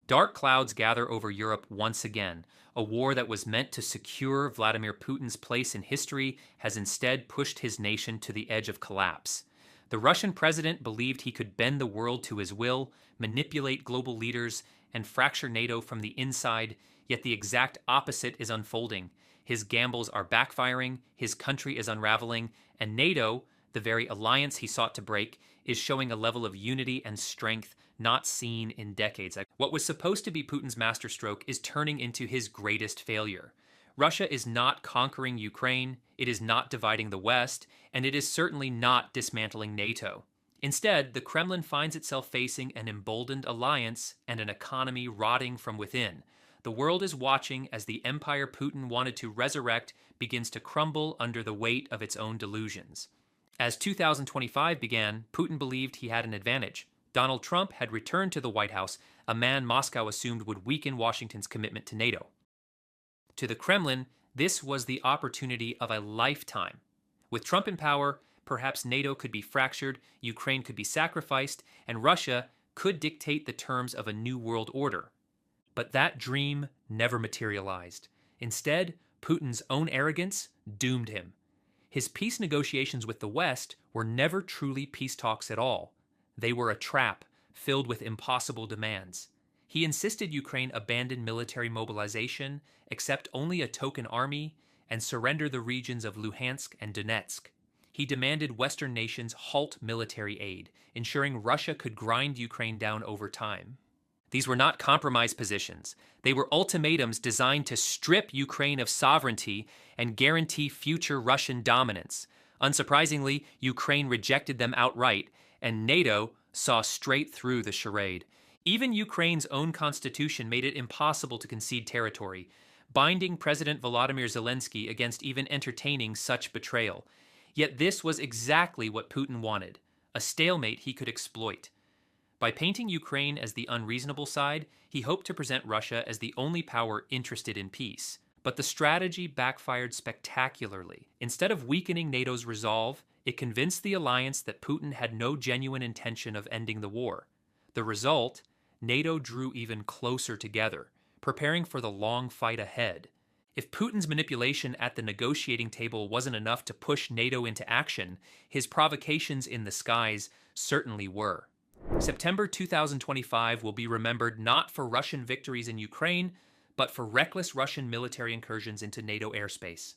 Dark clouds gather over Europe once again. A war that was meant to secure Vladimir Putin's place in history has instead pushed his nation to the edge of collapse. The Russian president believed he could bend the world to his will, manipulate global leaders, and fracture NATO from the inside, yet the exact opposite is unfolding. His gambles are backfiring, his country is unraveling, and NATO, the very alliance he sought to break, is showing a level of unity and strength not seen in decades. What was supposed to be Putin's masterstroke is turning into his greatest failure. Russia is not conquering Ukraine, it is not dividing the West, and it is certainly not dismantling NATO. Instead, the Kremlin finds itself facing an emboldened alliance and an economy rotting from within. The world is watching as the empire Putin wanted to resurrect begins to crumble under the weight of its own delusions. As 2025 began, Putin believed he had an advantage. Donald Trump had returned to the White House, a man Moscow assumed would weaken Washington's commitment to NATO. To the Kremlin, this was the opportunity of a lifetime. With Trump in power, perhaps NATO could be fractured, Ukraine could be sacrificed, and Russia could dictate the terms of a new world order. But that dream never materialized. Instead, Putin's own arrogance doomed him. His peace negotiations with the West were never truly peace talks at all. They were a trap filled with impossible demands. He insisted Ukraine abandon military mobilization, accept only a token army, and surrender the regions of Luhansk and Donetsk. He demanded Western nations halt military aid, ensuring Russia could grind Ukraine down over time. These were not compromise positions. They were ultimatums designed to strip Ukraine of sovereignty and guarantee future Russian dominance. Unsurprisingly, Ukraine rejected them outright, and NATO saw straight through the charade. Even Ukraine's own constitution made it impossible to concede territory, binding President Volodymyr Zelensky against even entertaining such betrayal. Yet this was exactly what Putin wanted, a stalemate he could exploit. By painting Ukraine as the unreasonable side, he hoped to present Russia as the only power interested in peace. But the strategy backfired spectacularly. Instead of weakening NATO's resolve, it convinced the alliance that Putin had no genuine intention of ending the war. The result, NATO drew even closer together, preparing for the long fight ahead. If Putin's manipulation at the negotiating table wasn't enough to push NATO into action, his provocations in the skies certainly were. September 2025 will be remembered not for Russian victories in Ukraine, but for reckless Russian military incursions into NATO airspace.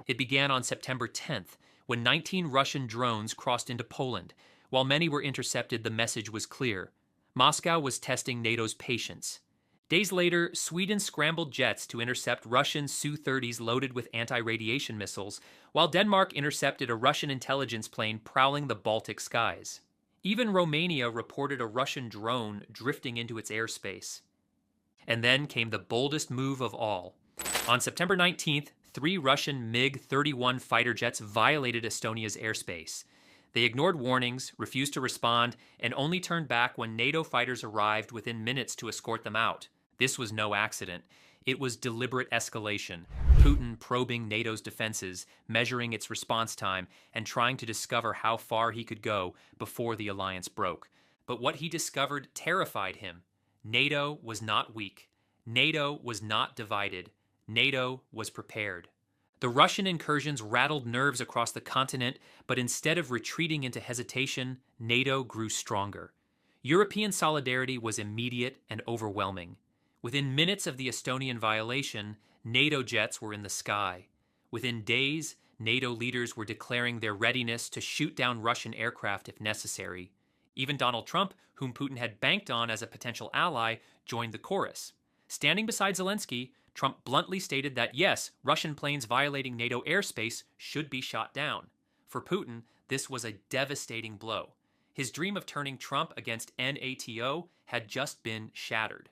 It began on September 10th, when 19 Russian drones crossed into Poland. While many were intercepted, the message was clear. Moscow was testing NATO's patience. Days later, Sweden scrambled jets to intercept Russian Su-30s loaded with anti-radiation missiles, while Denmark intercepted a Russian intelligence plane prowling the Baltic skies. Even Romania reported a Russian drone drifting into its airspace. And then came the boldest move of all. On September 19th, 3 Russian MiG-31 fighter jets violated Estonia's airspace. They ignored warnings, refused to respond, and only turned back when NATO fighters arrived within minutes to escort them out. This was no accident. It was deliberate escalation. Putin probing NATO's defenses, measuring its response time, and trying to discover how far he could go before the alliance broke. But what he discovered terrified him. NATO was not weak. NATO was not divided. NATO was prepared. The Russian incursions rattled nerves across the continent, but instead of retreating into hesitation, NATO grew stronger. European solidarity was immediate and overwhelming. Within minutes of the Estonian violation, NATO jets were in the sky. Within days, NATO leaders were declaring their readiness to shoot down Russian aircraft if necessary. Even Donald Trump, whom Putin had banked on as a potential ally, joined the chorus. Standing beside Zelensky, Trump bluntly stated that yes, Russian planes violating NATO airspace should be shot down. For Putin, this was a devastating blow. His dream of turning Trump against NATO had just been shattered.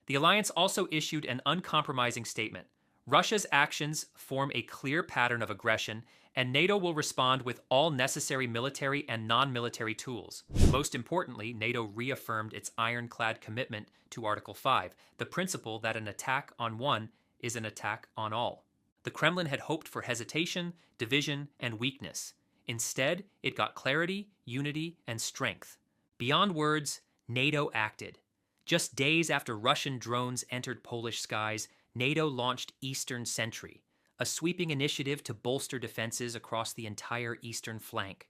The alliance also issued an uncompromising statement. Russia's actions form a clear pattern of aggression, and NATO will respond with all necessary military and non-military tools. Most importantly, NATO reaffirmed its ironclad commitment to Article 5, the principle that an attack on one is an attack on all. The Kremlin had hoped for hesitation, division, and weakness. Instead, it got clarity, unity, and strength. Beyond words, NATO acted. Just days after Russian drones entered Polish skies, NATO launched Eastern Sentry, a sweeping initiative to bolster defenses across the entire eastern flank.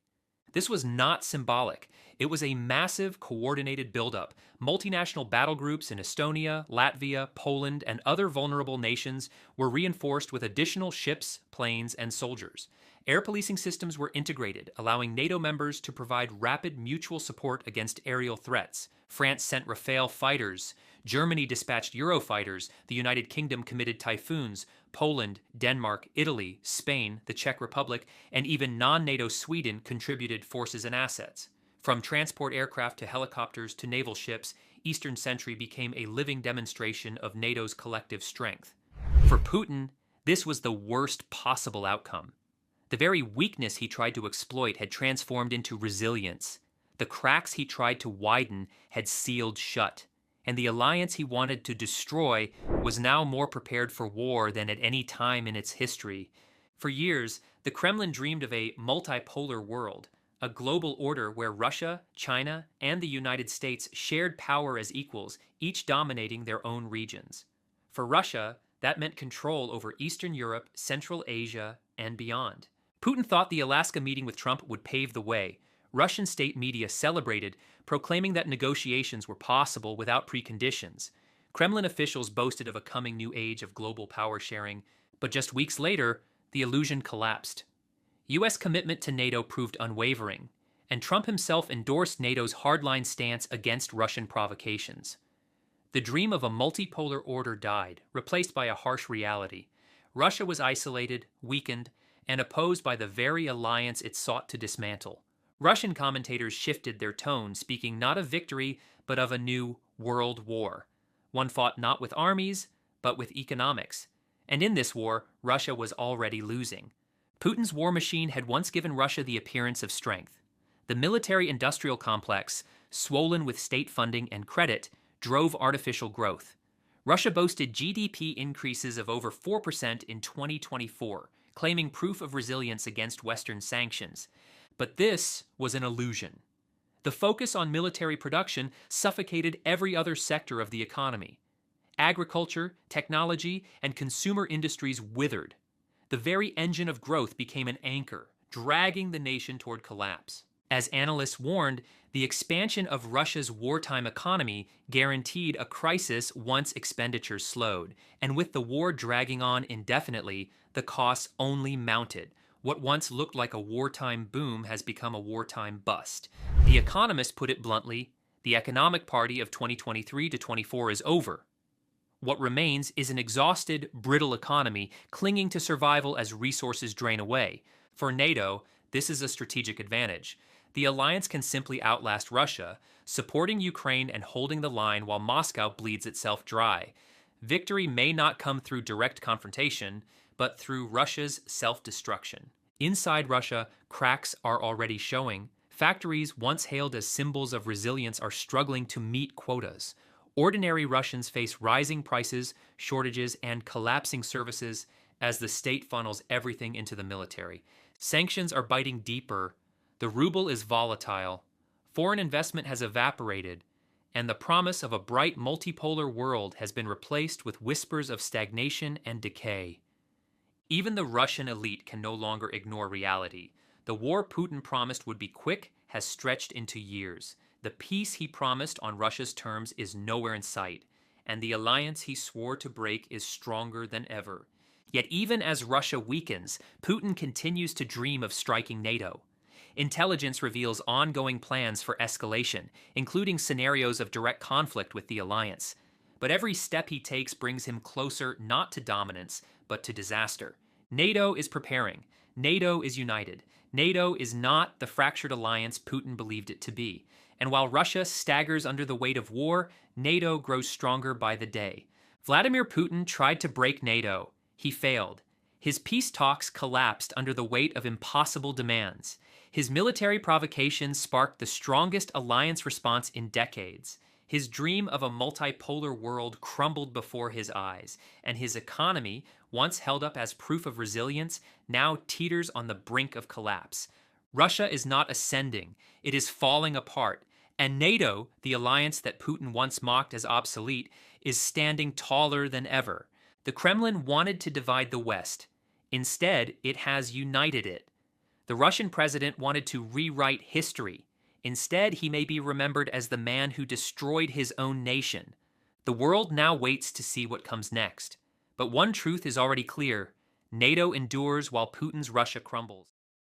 This was not symbolic. It was a massive, coordinated buildup. Multinational battle groups in Estonia, Latvia, Poland, and other vulnerable nations were reinforced with additional ships, planes, and soldiers. Air policing systems were integrated, allowing NATO members to provide rapid mutual support against aerial threats. France sent Rafale fighters. Germany dispatched Eurofighters. The United Kingdom committed Typhoons. Poland, Denmark, Italy, Spain, the Czech Republic, and even non-NATO Sweden contributed forces and assets. From transport aircraft to helicopters to naval ships, Eastern Sentry became a living demonstration of NATO's collective strength. For Putin, this was the worst possible outcome. The very weakness he tried to exploit had transformed into resilience. The cracks he tried to widen had sealed shut, and the alliance he wanted to destroy was now more prepared for war than at any time in its history. For years, the Kremlin dreamed of a multipolar world, a global order where Russia, China, and the United States shared power as equals, each dominating their own regions. For Russia, that meant control over Eastern Europe, Central Asia, and beyond. Putin thought the Alaska meeting with Trump would pave the way. Russian state media celebrated, proclaiming that negotiations were possible without preconditions. Kremlin officials boasted of a coming new age of global power sharing, but just weeks later, the illusion collapsed. U.S. commitment to NATO proved unwavering, and Trump himself endorsed NATO's hardline stance against Russian provocations. The dream of a multipolar order died, replaced by a harsh reality. Russia was isolated, weakened, and opposed by the very alliance it sought to dismantle. Russian commentators shifted their tone, speaking not of victory, but of a new world war. One fought not with armies, but with economics. And in this war, Russia was already losing. Putin's war machine had once given Russia the appearance of strength. The military-industrial complex, swollen with state funding and credit, drove artificial growth. Russia boasted GDP increases of over 4% in 2024, claiming proof of resilience against Western sanctions. But this was an illusion. The focus on military production suffocated every other sector of the economy. Agriculture, technology, and consumer industries withered. The very engine of growth became an anchor, dragging the nation toward collapse. As analysts warned, the expansion of Russia's wartime economy guaranteed a crisis once expenditures slowed, and with the war dragging on indefinitely, the costs only mounted. What once looked like a wartime boom has become a wartime bust. The Economist put it bluntly, the economic party of 2023 to 24 is over. What remains is an exhausted, brittle economy clinging to survival as resources drain away. For NATO, this is a strategic advantage. The alliance can simply outlast Russia, supporting Ukraine and holding the line while Moscow bleeds itself dry. Victory may not come through direct confrontation, but through Russia's self-destruction. Inside Russia, cracks are already showing. Factories once hailed as symbols of resilience are struggling to meet quotas. Ordinary Russians face rising prices, shortages, and collapsing services as the state funnels everything into the military. Sanctions are biting deeper. The ruble is volatile. Foreign investment has evaporated, and the promise of a bright multipolar world has been replaced with whispers of stagnation and decay. Even the Russian elite can no longer ignore reality. The war Putin promised would be quick has stretched into years. The peace he promised on Russia's terms is nowhere in sight, and the alliance he swore to break is stronger than ever. Yet even as Russia weakens, Putin continues to dream of striking NATO. Intelligence reveals ongoing plans for escalation, including scenarios of direct conflict with the alliance. But every step he takes brings him closer not to dominance, but to disaster. NATO is preparing. NATO is united. NATO is not the fractured alliance Putin believed it to be. And while Russia staggers under the weight of war, NATO grows stronger by the day. Vladimir Putin tried to break NATO. He failed. His peace talks collapsed under the weight of impossible demands. His military provocations sparked the strongest alliance response in decades. His dream of a multipolar world crumbled before his eyes, and his economy, once held up as proof of resilience, now teeters on the brink of collapse. Russia is not ascending, it is falling apart. And NATO, the alliance that Putin once mocked as obsolete, is standing taller than ever. The Kremlin wanted to divide the West. Instead, it has united it. The Russian president wanted to rewrite history. Instead, he may be remembered as the man who destroyed his own nation. The world now waits to see what comes next. But one truth is already clear: NATO endures while Putin's Russia crumbles.